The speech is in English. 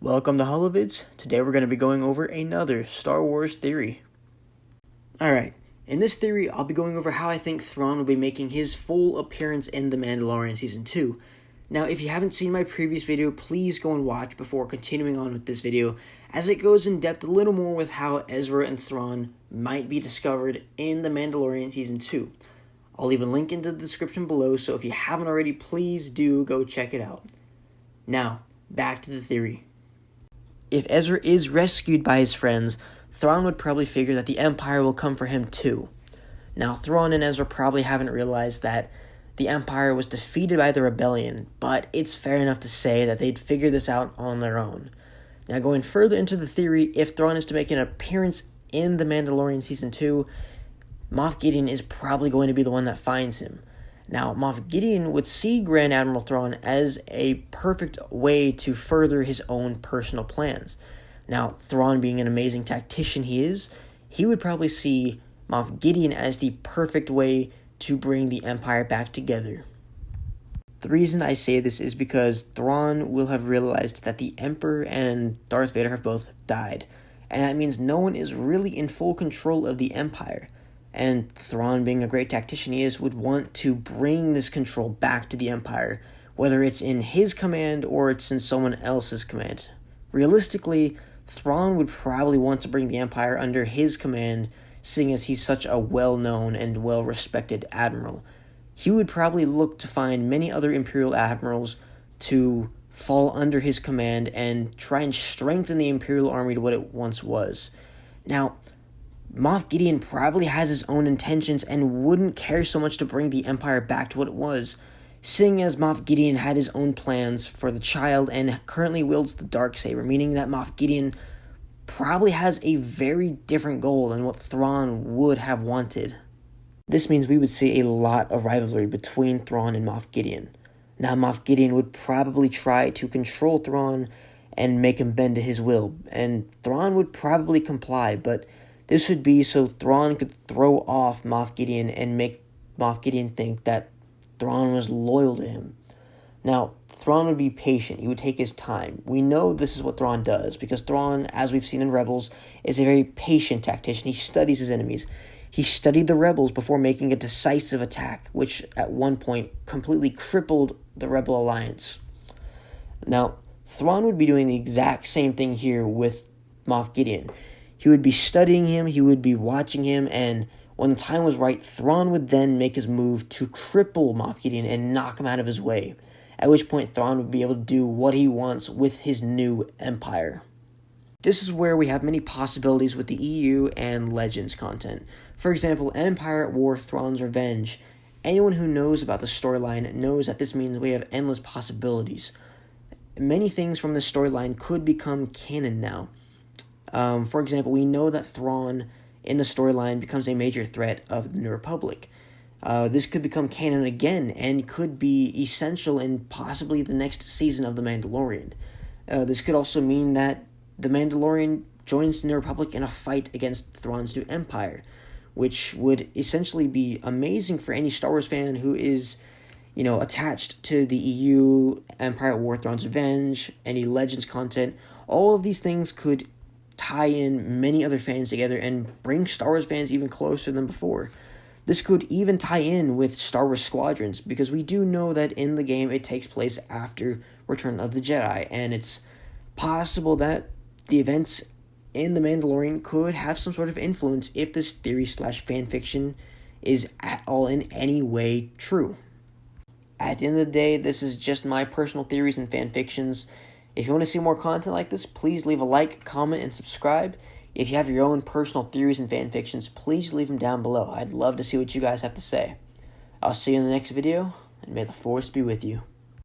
Welcome to Holovids. Today we're going to be going over another Star Wars theory. Alright, in this theory I'll be going over how I think Thrawn will be making his full appearance in The Mandalorian Season 2. Now if you haven't seen my previous video, please go and watch before continuing on with this video, as it goes in depth a little more with how Ezra and Thrawn might be discovered in The Mandalorian Season 2. I'll leave a link into the description below, so if you haven't already, please do go check it out. Now, back to the theory. If Ezra is rescued by his friends, Thrawn would probably figure that the Empire will come for him too. Now, Thrawn and Ezra probably haven't realized that the Empire was defeated by the Rebellion, but it's fair enough to say that they'd figure this out on their own. Now, going further into the theory, if Thrawn is to make an appearance in The Mandalorian Season 2, Moff Gideon is probably going to be the one that finds him. Now, Moff Gideon would see Grand Admiral Thrawn as a perfect way to further his own personal plans. Now, Thrawn being an amazing tactician he would probably see Moff Gideon as the perfect way to bring the Empire back together. The reason I say this is because Thrawn will have realized that the Emperor and Darth Vader have both died, and that means no one is really in full control of the Empire. And Thrawn, being a great tactician would want to bring this control back to the Empire, whether it's in his command or it's in someone else's command. Realistically, Thrawn would probably want to bring the Empire under his command, seeing as he's such a well-known and well-respected admiral. He would probably look to find many other Imperial admirals to fall under his command and try and strengthen the Imperial army to what it once was. Now, Moff Gideon probably has his own intentions and wouldn't care so much to bring the Empire back to what it was, seeing as Moff Gideon had his own plans for the child and currently wields the Darksaber, meaning that Moff Gideon probably has a very different goal than what Thrawn would have wanted. This means we would see a lot of rivalry between Thrawn and Moff Gideon. Now, Moff Gideon would probably try to control Thrawn and make him bend to his will, and Thrawn would probably comply, but this would be so Thrawn could throw off Moff Gideon and make Moff Gideon think that Thrawn was loyal to him. Now, Thrawn would be patient. He would take his time. We know this is what Thrawn does, because Thrawn, as we've seen in Rebels, is a very patient tactician. He studies his enemies. He studied the Rebels before making a decisive attack, which at one point completely crippled the Rebel Alliance. Now, Thrawn would be doing the exact same thing here with Moff Gideon. He would be studying him, he would be watching him, and when the time was right, Thrawn would then make his move to cripple Moff Gideon and knock him out of his way, at which point Thrawn would be able to do what he wants with his new empire. This is where we have many possibilities with the EU and Legends content. For example, Empire at War, Thrawn's Revenge. Anyone who knows about the storyline knows that this means we have endless possibilities. Many things from this storyline could become canon now. For example, we know that Thrawn in the storyline becomes a major threat of the New Republic. This could become canon again and could be essential in possibly the next season of The Mandalorian. This could also mean that The Mandalorian joins the New Republic in a fight against Thrawn's new empire, which would essentially be amazing for any Star Wars fan who is, attached to the EU, Empire at War, Thrawn's Revenge, any Legends content. All of these things could tie in many other fans together and bring Star Wars fans even closer than before. This could even tie in with Star Wars Squadrons, because we do know that in the game it takes place after Return of the Jedi, and it's possible that the events in The Mandalorian could have some sort of influence if this theory/fanfiction is at all in any way true. At the end of the day, this is just my personal theories and fanfictions. If you want to see more content like this, please leave a like, comment, and subscribe. If you have your own personal theories and fanfictions, please leave them down below. I'd love to see what you guys have to say. I'll see you in the next video, and may the Force be with you.